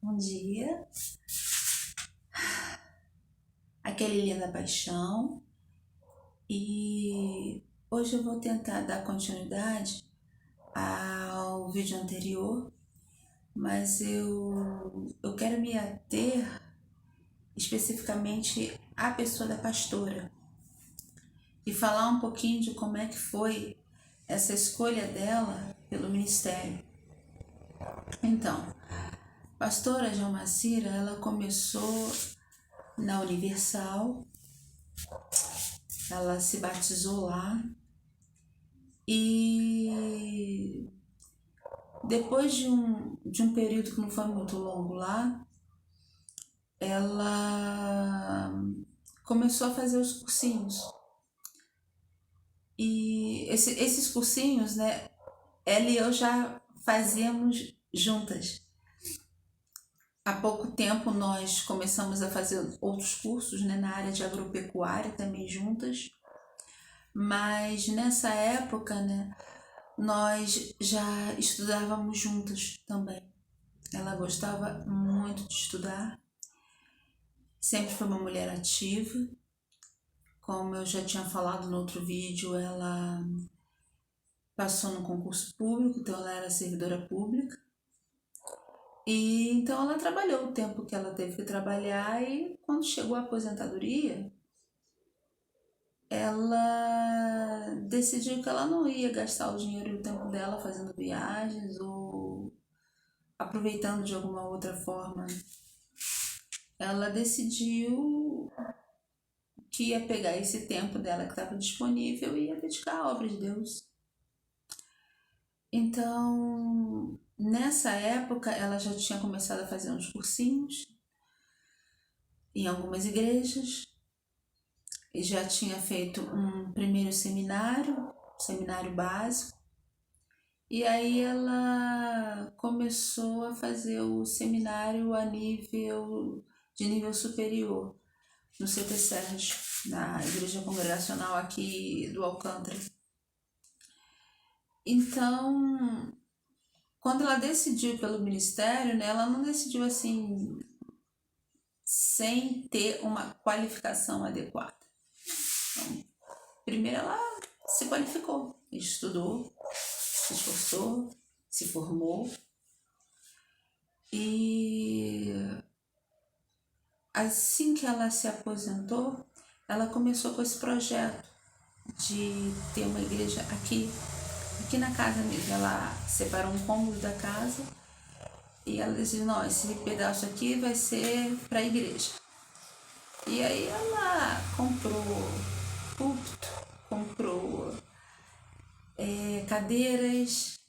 Bom dia, aqui é Lilian da Paixão e hoje eu vou tentar dar continuidade ao vídeo anterior, mas eu quero me ater especificamente à pessoa da pastora e falar um pouquinho de como é que foi essa escolha dela pelo ministério. Então, pastora Jalmacira, ela começou na Universal. Ela se batizou lá e depois de um período que não foi muito longo lá, ela começou a fazer os cursinhos. E esses cursinhos, né, ela e eu já fazíamos juntas. Há pouco tempo nós começamos a fazer outros cursos, né, na área de agropecuária também juntas. Mas nessa época, né, nós já estudávamos juntas também. Ela gostava muito de estudar, sempre foi uma mulher ativa. Como eu já tinha falado no outro vídeo, ela passou no concurso público, então ela era servidora pública. E então ela trabalhou o tempo que ela teve que trabalhar e quando chegou a aposentadoria, ela decidiu que ela não ia gastar o dinheiro e o tempo dela fazendo viagens ou aproveitando de alguma outra forma. Ela decidiu que ia pegar esse tempo dela que estava disponível e ia dedicar à obra de Deus. Então, nessa época, ela já tinha começado a fazer uns cursinhos em algumas igrejas e já tinha feito um primeiro seminário básico. E aí ela começou a fazer o seminário de nível superior no CT Sérgio, na igreja congregacional aqui do Alcântara. Então, quando ela decidiu pelo ministério, né, ela não decidiu assim sem ter uma qualificação adequada. Então, primeiro ela se qualificou, estudou, se esforçou, se formou e assim que ela se aposentou, ela começou com esse projeto de ter uma igreja aqui na casa mesmo. Ela separou um cômodo da casa e ela disse, não, esse pedaço aqui vai ser para a igreja. E aí ela comprou púlpito, comprou cadeiras,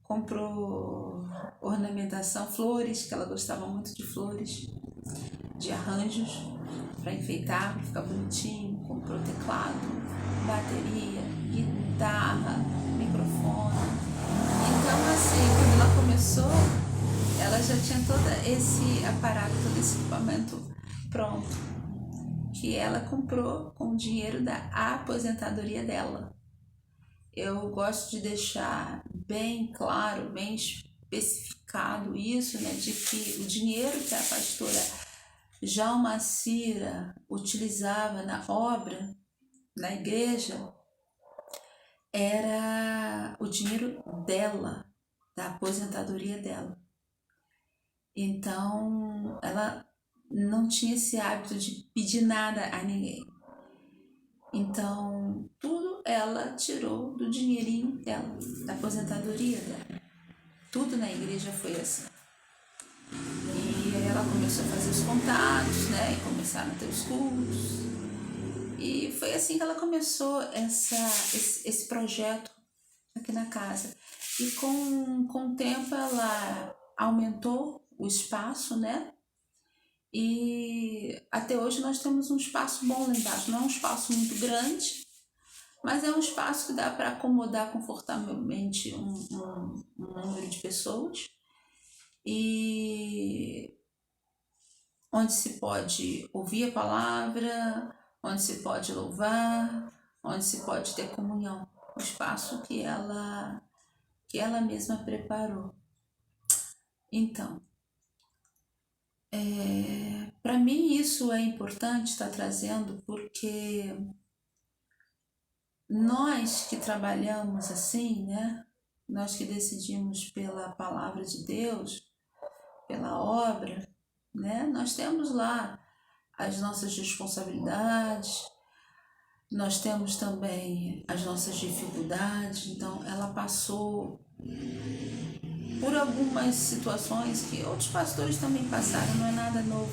comprou ornamentação, flores, que ela gostava muito de flores, de arranjos para enfeitar, para ficar bonitinho. Comprou teclado, bateria, guitarra, microfone. Então, assim, quando ela começou, ela já tinha todo esse aparato, todo esse equipamento pronto, que ela comprou com o dinheiro da aposentadoria dela. Eu gosto de deixar bem claro, bem especificado isso, né, de que o dinheiro que a pastora Jalmacira utilizava na obra, na igreja, era o dinheiro dela, da aposentadoria dela. Então, ela não tinha esse hábito de pedir nada a ninguém. Então, tudo ela tirou do dinheirinho dela, da aposentadoria dela. Tudo na igreja foi assim. E aí ela começou a fazer os contatos, né? E começaram a ter os cultos. E foi assim que ela começou esse projeto aqui na casa. E com o tempo ela aumentou o espaço, né? E até hoje nós temos um espaço bom lá embaixo. Não é um espaço muito grande, mas é um espaço que dá para acomodar confortavelmente um número de pessoas. E onde se pode ouvir a palavra, onde se pode louvar, onde se pode ter comunhão. O espaço que ela mesma preparou. Então, Para mim isso é importante estar trazendo, porque nós que trabalhamos assim, né? Nós que decidimos pela palavra de Deus, pela obra, né? Nós temos lá as nossas responsabilidades, nós temos também as nossas dificuldades. Então, ela passou por algumas situações que outros pastores também passaram. Não é nada novo,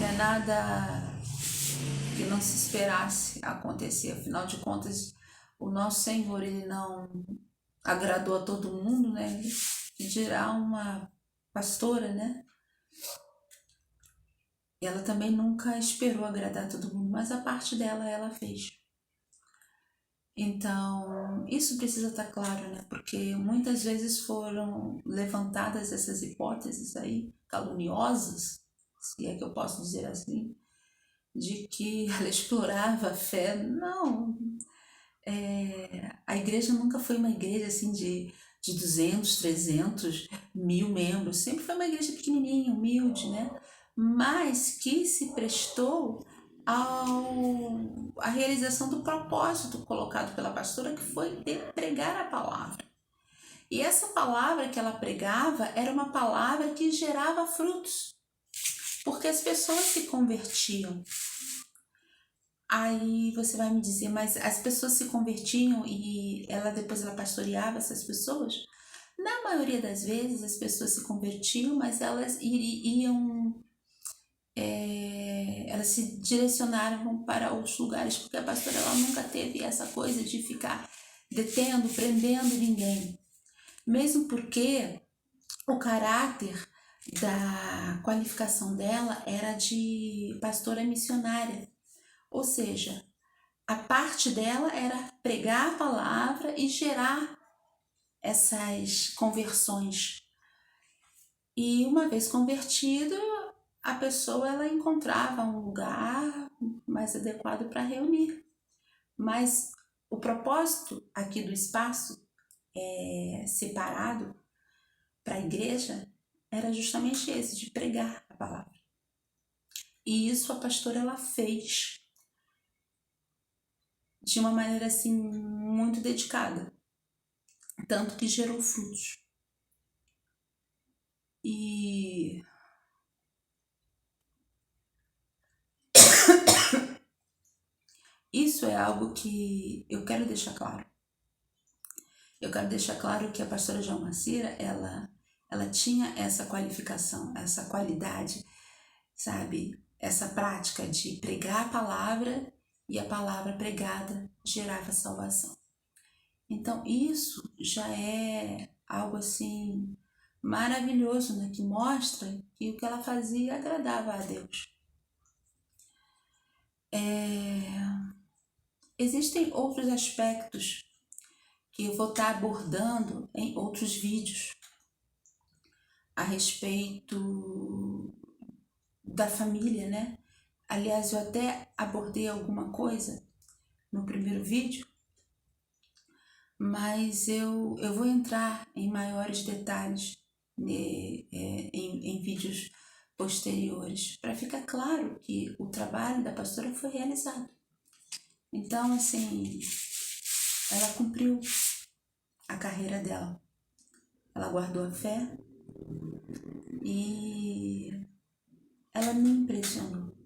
não é nada que não se esperasse acontecer. Afinal de contas, o nosso Senhor, ele não agradou a todo mundo, né? Que dirá uma pastora, né? Ela também nunca esperou agradar a todo mundo, mas a parte dela ela fez. Então, isso precisa estar claro, né? Porque muitas vezes foram levantadas essas hipóteses aí, caluniosas, se é que eu posso dizer assim, de que ela explorava a fé. Não, a igreja nunca foi uma igreja assim de 200, 300, 1000 membros. Sempre foi uma igreja pequenininha, humilde, né? Mas que se prestou à realização do propósito colocado pela pastora, que foi de pregar a palavra. E essa palavra que ela pregava era uma palavra que gerava frutos, porque as pessoas se convertiam. Aí você vai me dizer, mas as pessoas se convertiam e depois ela pastoreava essas pessoas? Na maioria das vezes as pessoas se convertiam, mas elas elas se direcionaram para outros lugares, porque a pastora ela nunca teve essa coisa de ficar detendo, prendendo ninguém. Mesmo porque o caráter da qualificação dela era de pastora missionária. Ou seja, a parte dela era pregar a palavra e gerar essas conversões. E uma vez convertido, a pessoa ela encontrava um lugar mais adequado para reunir. Mas o propósito aqui do espaço separado para a igreja era justamente esse, de pregar a palavra. E isso a pastora ela fez de uma maneira assim muito dedicada, tanto que gerou frutos. E isso é algo que eu quero deixar claro. Eu quero deixar claro que a pastora Jalmacira, ela tinha essa qualificação, essa qualidade, sabe? Essa prática de pregar a palavra, e a palavra pregada gerava salvação. Então isso já é algo assim maravilhoso, né? Que mostra que o que ela fazia agradava a Deus. Existem outros aspectos que eu vou estar abordando em outros vídeos a respeito da família, né? Aliás, eu até abordei alguma coisa no primeiro vídeo, mas eu vou entrar em maiores detalhes em vídeos posteriores, para ficar claro que o trabalho da pastora foi realizado. Então, assim, ela cumpriu a carreira dela. Ela guardou a fé e ela me impressionou.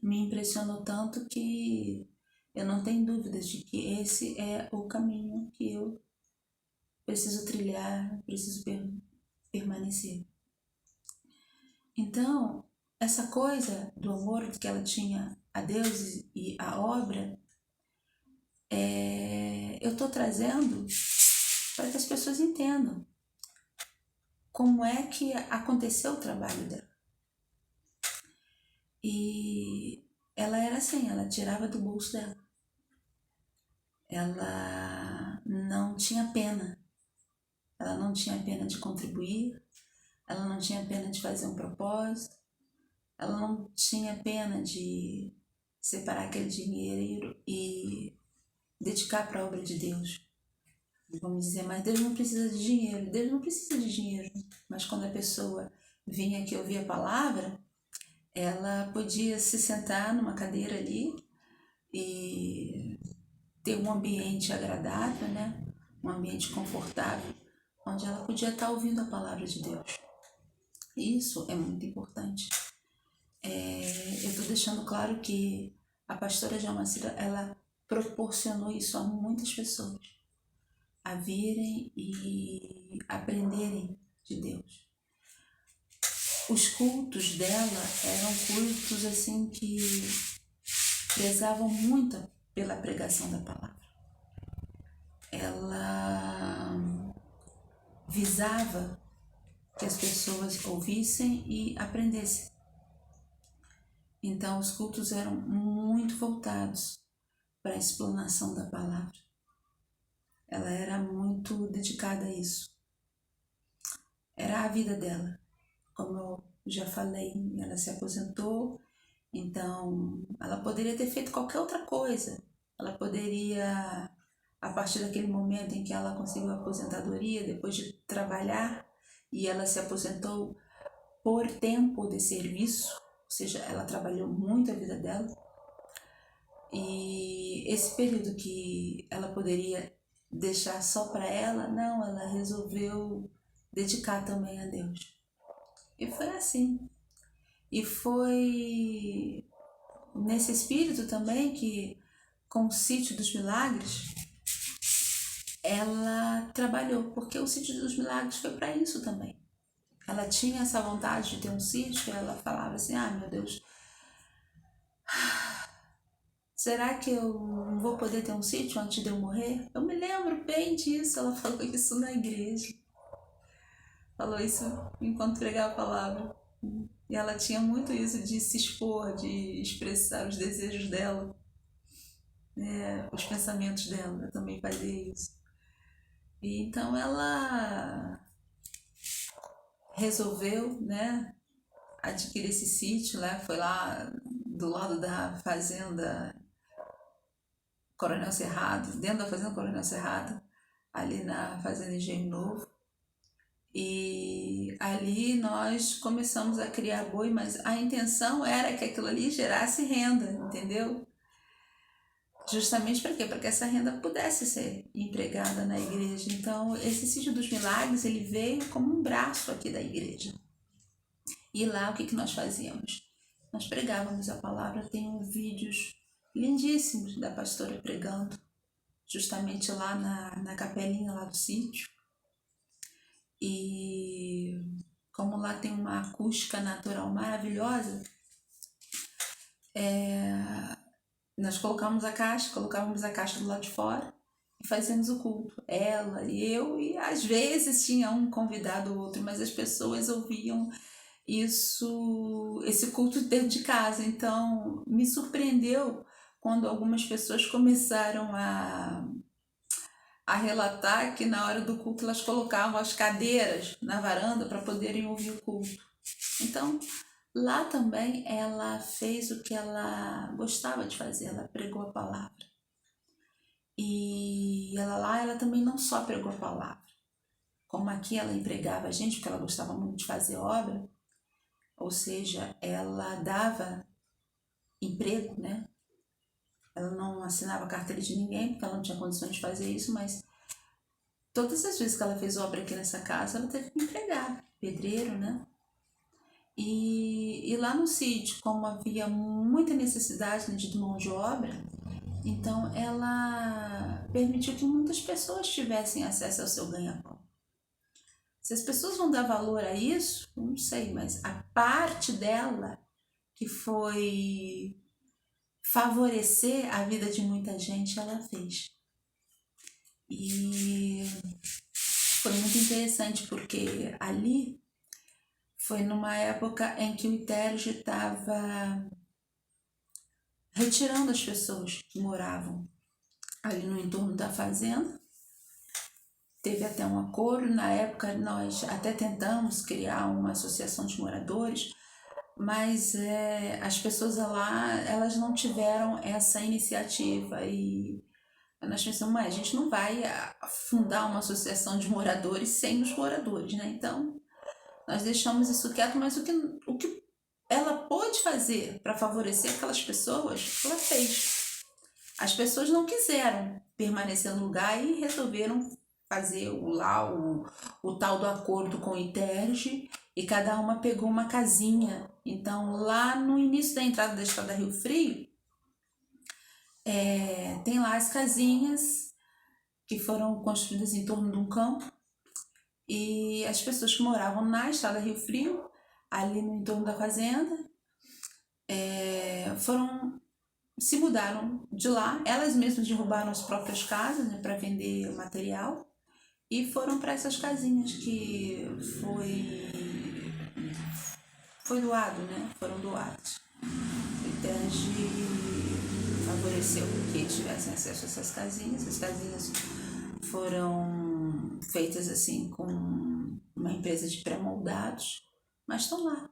Me impressionou tanto que eu não tenho dúvidas de que esse é o caminho que eu preciso trilhar, preciso permanecer. Então, essa coisa do amor que ela tinha a Deus e a obra, eu estou trazendo para que as pessoas entendam como é que aconteceu o trabalho dela. E ela era assim, ela tirava do bolso dela. Ela não tinha pena. Ela não tinha pena de contribuir, ela não tinha pena de fazer um propósito, ela não tinha pena de separar aquele dinheiro e dedicar para a obra de Deus. Vamos dizer, mas Deus não precisa de dinheiro. Deus não precisa de dinheiro. Mas quando a pessoa vinha aqui ouvir a palavra, ela podia se sentar numa cadeira ali e ter um ambiente agradável, né? Um ambiente confortável, onde ela podia estar ouvindo a palavra de Deus. Isso é muito importante. Eu estou deixando claro que a pastora Jalmacira, ela proporcionou isso a muitas pessoas, a virem e aprenderem de Deus. Os cultos dela eram cultos assim que prezavam muito pela pregação da palavra. Ela visava que as pessoas ouvissem e aprendessem. Então, os cultos eram muito voltados para a explanação da palavra. Ela era muito dedicada a isso. Era a vida dela. Como eu já falei, ela se aposentou, então ela poderia ter feito qualquer outra coisa. Ela poderia, a partir daquele momento em que ela conseguiu a aposentadoria, depois de trabalhar, e ela se aposentou por tempo de serviço, ou seja, ela trabalhou muito a vida dela, e esse período que ela poderia deixar só para ela, não, ela resolveu dedicar também a Deus. E foi assim. E foi nesse espírito também que, com o Sítio dos Milagres, ela trabalhou, porque o Sítio dos Milagres foi para isso também. Ela tinha essa vontade de ter um sítio, ela falava assim, meu Deus, será que eu não vou poder ter um sítio antes de eu morrer? Eu me lembro bem disso, ela falou isso na igreja. Falou isso enquanto pregava a palavra. E ela tinha muito isso de se expor, de expressar os desejos dela, os pensamentos dela, também fazia isso. E então ela resolveu, adquirir esse sítio, foi lá do lado da fazenda Coronel Cerrado, dentro da fazenda Coronel Cerrado, ali na fazenda Engenho Novo. E ali nós começamos a criar boi, mas a intenção era que aquilo ali gerasse renda, entendeu? Justamente para quê? Para que essa renda pudesse ser empregada na igreja. Então, esse Sítio dos Milagres, ele veio como um braço aqui da igreja. E lá, o que nós fazíamos? Nós pregávamos a palavra, tem vídeos lindíssimos da pastora pregando, justamente lá na capelinha lá do sítio. E como lá tem uma acústica natural maravilhosa, nós colocávamos a caixa do lado de fora e fazíamos o culto. Ela e eu, e às vezes tinha um convidado ou outro, mas as pessoas ouviam esse culto dentro de casa. Então me surpreendeu quando algumas pessoas começaram a relatar que na hora do culto elas colocavam as cadeiras na varanda para poderem ouvir o culto. Então, lá também ela fez o que ela gostava de fazer, ela pregou a palavra. E ela também não só pregou a palavra, como aqui ela empregava a gente, porque ela gostava muito de fazer obra, ou seja, ela dava emprego, Ela não assinava carteira de ninguém, porque ela não tinha condições de fazer isso, mas todas as vezes que ela fez obra aqui nessa casa, ela teve que empregar pedreiro, E lá no sítio, como havia muita necessidade de mão de obra, então ela permitiu que muitas pessoas tivessem acesso ao seu ganha-pão. Se as pessoas vão dar valor a isso, eu não sei, mas a parte dela que foi favorecer a vida de muita gente, ela fez. E foi muito interessante porque ali foi numa época em que o Iterge estava retirando as pessoas que moravam ali no entorno da fazenda. Teve até um acordo, na época nós até tentamos criar uma associação de moradores, mas as pessoas lá, elas não tiveram essa iniciativa e nós pensamos, a gente não vai fundar uma associação de moradores sem os moradores, Então, Nós deixamos isso quieto, mas o que ela pôde fazer para favorecer aquelas pessoas, ela fez. As pessoas não quiseram permanecer no lugar e resolveram fazer o tal do acordo com o ITERJ, e cada uma pegou uma casinha. Então, lá no início da entrada da Estrada Rio Frio, tem lá as casinhas que foram construídas em torno de um campo, e as pessoas que moravam na Estrada Rio Frio, ali no entorno da fazenda, se mudaram de lá. Elas mesmas derrubaram as próprias casas, né, para vender material, e foram para essas casinhas que foi doado, né? Foram doadas. O ITERJ favoreceu que eles tivessem acesso a essas casinhas. As casinhas foram feitas assim com uma empresa de pré-moldados, mas estão lá.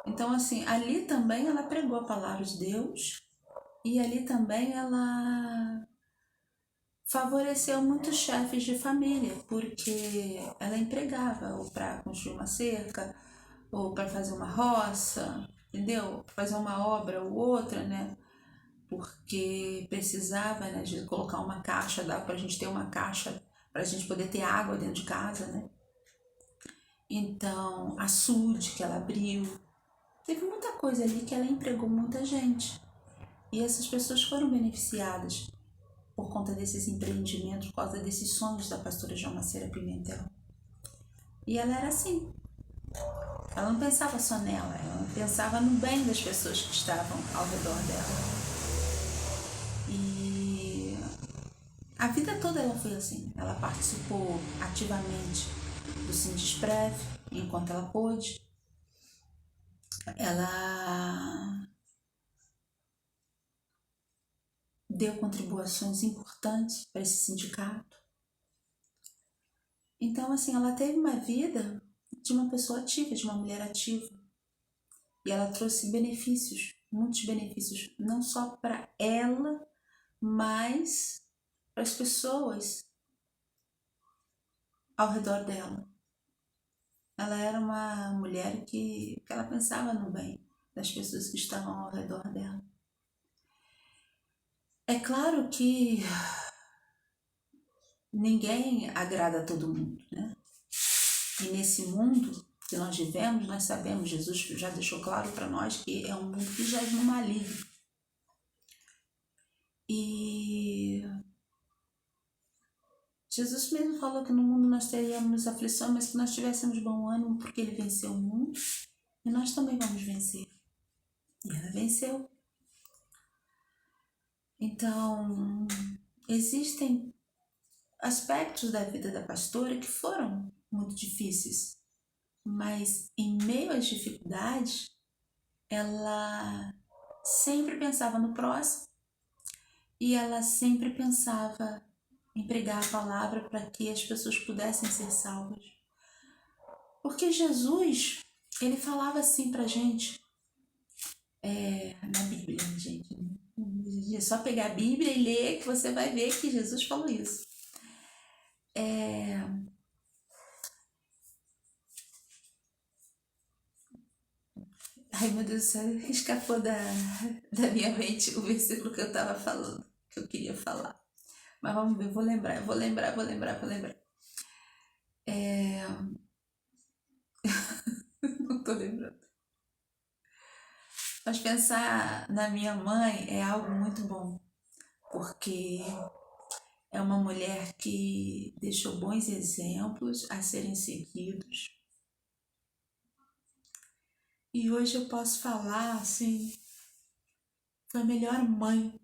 Então, assim, ali também ela pregou a palavra de Deus, e ali também ela favoreceu muitos chefes de família, porque ela empregava ou para construir uma cerca, ou para fazer uma roça, entendeu? Fazer uma obra ou outra, né? Porque precisava, né, de colocar uma caixa, dá para a gente ter uma caixa para a gente poder ter água dentro de casa, né? Então, açude que ela abriu, teve muita coisa ali que ela empregou muita gente. E essas pessoas foram beneficiadas por conta desses empreendimentos, por causa desses sonhos da pastora Jomaceira Pimentel. E ela era assim. Ela não pensava só nela, ela pensava no bem das pessoas que estavam ao redor dela. E a vida toda ela foi assim. Ela participou ativamente do Sindesprev enquanto ela pôde. Ela deu contribuições importantes para esse sindicato. Então, assim, ela teve uma vida de uma pessoa ativa, de uma mulher ativa. E ela trouxe benefícios, muitos benefícios, não só para ela, mas para as pessoas ao redor dela. Ela era uma mulher que ela pensava no bem das pessoas que estavam ao redor dela. É claro que ninguém agrada a todo mundo, né? E nesse mundo que nós vivemos, nós sabemos, Jesus já deixou claro para nós que é um mundo que jaz no maligno. E Jesus mesmo falou que no mundo nós teríamos aflição, mas que nós tivéssemos bom ânimo, porque ele venceu o mundo e nós também vamos vencer. E ela venceu. Então, existem aspectos da vida da pastora que foram muito difíceis, mas em meio às dificuldades, ela sempre pensava no próximo e ela sempre pensava em pregar a palavra para que as pessoas pudessem ser salvas. Porque Jesus, ele falava assim pra gente, na Bíblia, gente. É só pegar a Bíblia e ler que você vai ver que Jesus falou isso. Ai, meu Deus do céu, escapou da minha mente o versículo que eu tava falando, que eu queria falar. Mas vamos ver, vou lembrar. Não tô lembrando. Mas pensar na minha mãe é algo muito bom, porque é uma mulher que deixou bons exemplos a serem seguidos. E hoje eu posso falar assim, foi a melhor mãe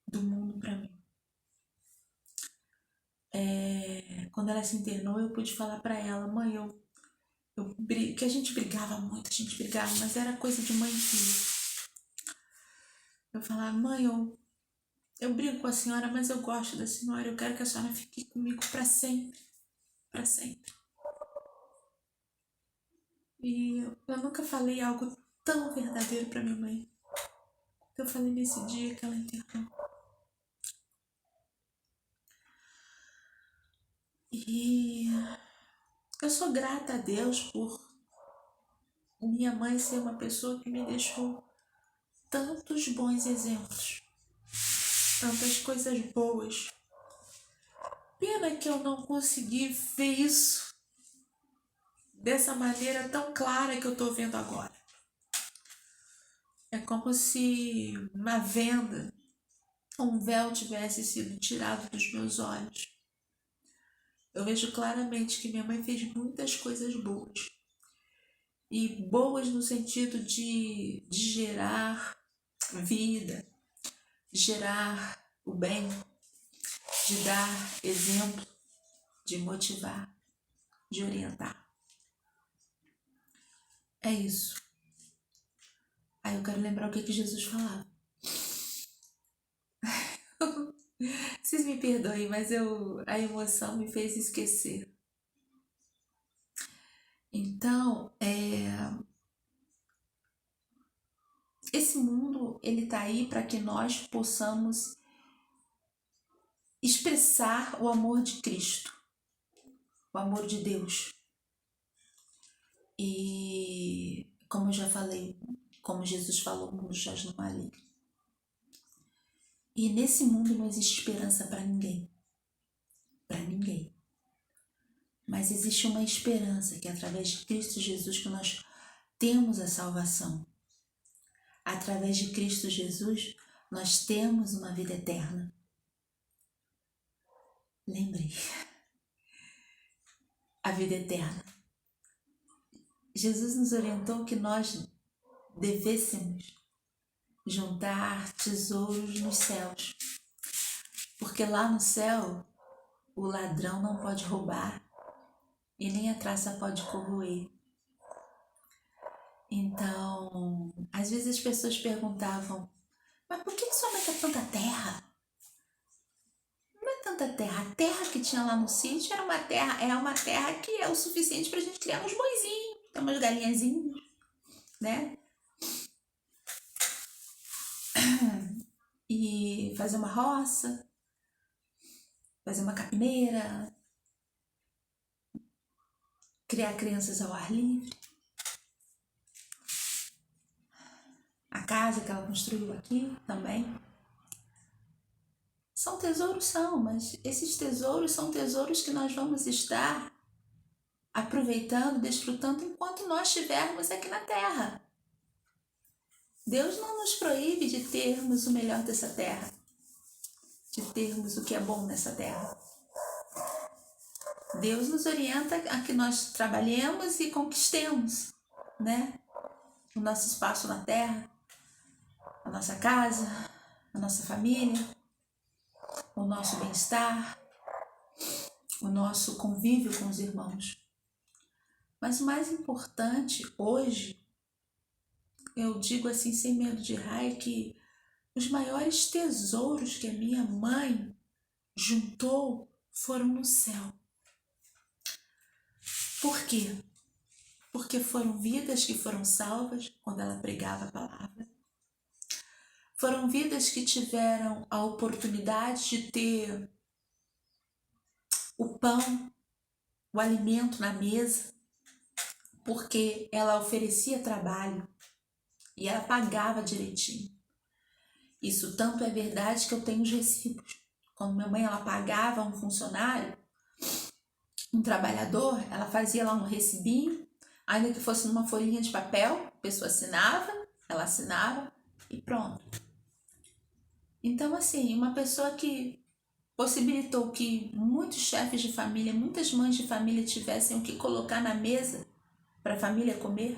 do mundo para mim. Quando ela se internou, eu pude falar para ela, mãe, que a gente brigava muito, mas era coisa de mãe e filha. Eu falava, mãe, eu brigo com a senhora, mas eu gosto da senhora, eu quero que a senhora fique comigo para sempre, para sempre. E eu nunca falei algo tão verdadeiro para minha mãe. Eu falei nesse dia que ela internou. E Eu sou grata a Deus por minha mãe ser uma pessoa que me deixou tantos bons exemplos, tantas coisas boas. Pena que eu não consegui ver isso dessa maneira tão clara que eu estou vendo agora. É como se uma venda, um véu tivesse sido tirado dos meus olhos. Eu vejo claramente que minha mãe fez muitas coisas boas. E boas no sentido de gerar vida, de gerar o bem, de dar exemplo, de motivar, de orientar. É isso. Aí eu quero lembrar o que Jesus falava. Vocês me perdoem, mas a emoção me fez esquecer. Então, esse mundo, ele tá aí para que nós possamos expressar o amor de Cristo, o amor de Deus. E, como eu já falei, como Jesus falou, o mundo jaz no maligno. E nesse mundo não existe esperança para ninguém. Para ninguém. Mas existe uma esperança que é através de Cristo Jesus que nós temos a salvação. Através de Cristo Jesus, nós temos uma vida eterna. Lembrei. A vida eterna. Jesus nos orientou que nós devêssemos juntar tesouros nos céus. Porque lá no céu, o ladrão não pode roubar e nem a traça pode corroer. Então, às vezes as pessoas perguntavam, mas por que sua mãe quer tanta terra? Não é tanta terra. A terra que tinha lá no sítio era uma terra que é o suficiente pra gente criar uns boizinhos, ter umas galinhazinhas, né? E fazer uma roça, fazer uma capineira, criar crianças ao ar livre. A casa que ela construiu aqui também. São tesouros, mas esses tesouros são tesouros que nós vamos estar aproveitando, desfrutando enquanto nós estivermos aqui na terra. Deus não nos proíbe de termos o melhor dessa terra, de termos o que é bom nessa terra. Deus nos orienta a que nós trabalhemos e conquistemos, né? O nosso espaço na terra, a nossa casa, a nossa família, o nosso bem-estar, o nosso convívio com os irmãos. Mas o mais importante hoje, eu digo assim sem medo de errar, é que os maiores tesouros que a minha mãe juntou foram no céu. Por quê? Porque foram vidas que foram salvas quando ela pregava a palavra. Foram vidas que tiveram a oportunidade de ter o pão, o alimento na mesa, porque ela oferecia trabalho e ela pagava direitinho. Isso tanto é verdade que eu tenho os recibos. Quando minha mãe ela pagava um funcionário, um trabalhador, ela fazia lá um recibinho, ainda que fosse numa folhinha de papel, a pessoa assinava, ela assinava e pronto. Então, assim, uma pessoa que possibilitou que muitos chefes de família, muitas mães de família tivessem o que colocar na mesa para a família comer.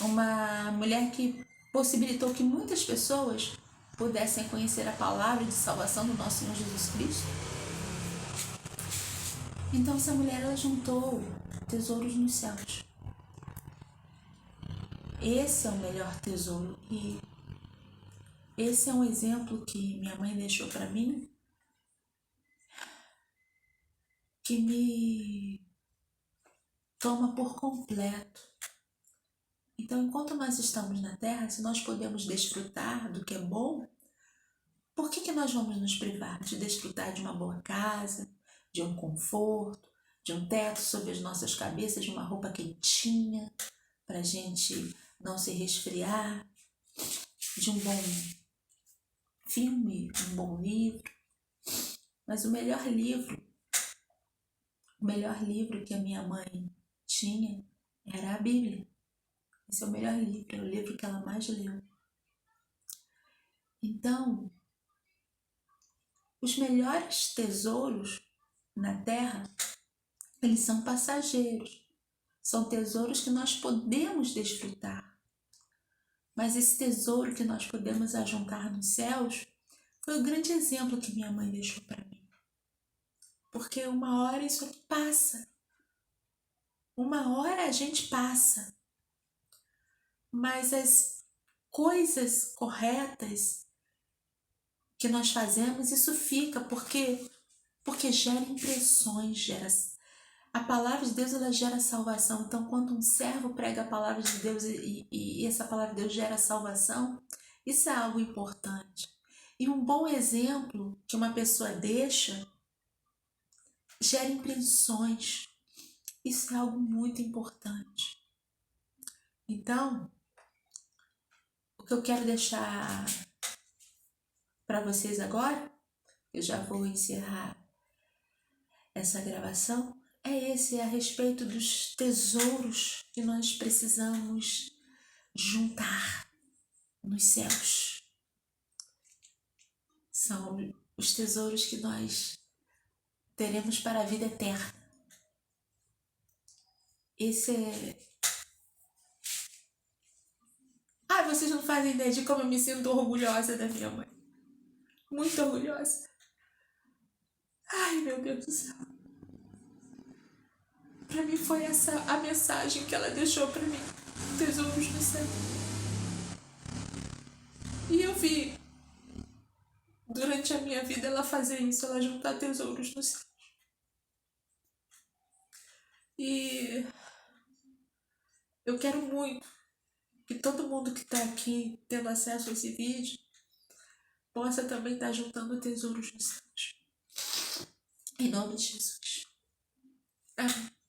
Uma mulher que possibilitou que muitas pessoas pudessem conhecer a palavra de salvação do nosso Senhor Jesus Cristo. Então essa mulher ela juntou tesouros nos céus. Esse é o melhor tesouro e esse é um exemplo que minha mãe deixou para mim, que me toma por completo. Então, enquanto nós estamos na Terra, se nós podemos desfrutar do que é bom, por que nós vamos nos privar de desfrutar de uma boa casa, de um conforto, de um teto sobre as nossas cabeças, de uma roupa quentinha, para a gente não se resfriar, de um bom filme, um bom livro. Mas o melhor livro que a minha mãe tinha era a Bíblia. Esse é o melhor livro, é o livro que ela mais leu. Então, os melhores tesouros na terra, eles são passageiros. São tesouros que nós podemos desfrutar. Mas esse tesouro que nós podemos ajuntar nos céus foi o grande exemplo que minha mãe deixou para mim. Porque uma hora isso aqui passa. Uma hora a gente passa. Mas as coisas corretas que nós fazemos, isso fica, porque gera impressões, a palavra de Deus, ela gera salvação. Então, quando um servo prega a palavra de Deus e essa palavra de Deus gera salvação, isso é algo importante. E um bom exemplo que uma pessoa deixa gera impressões. Isso é algo muito importante. Então, o que eu quero deixar para vocês agora, eu já vou encerrar essa gravação, é a respeito dos tesouros que nós precisamos juntar nos céus. São os tesouros que nós teremos para a vida eterna. Esse é... vocês não fazem ideia de como eu me sinto orgulhosa da minha mãe. Muito orgulhosa. Ai, meu Deus do céu. Para mim foi essa a mensagem que ela deixou para mim. Tesouros no céu. E eu vi, durante a minha vida, ela fazer isso, ela juntar tesouros no céu. E eu quero muito que todo mundo que está aqui tendo acesso a esse vídeo possa também estar juntando tesouros nos céus. Em nome de Jesus. Amém.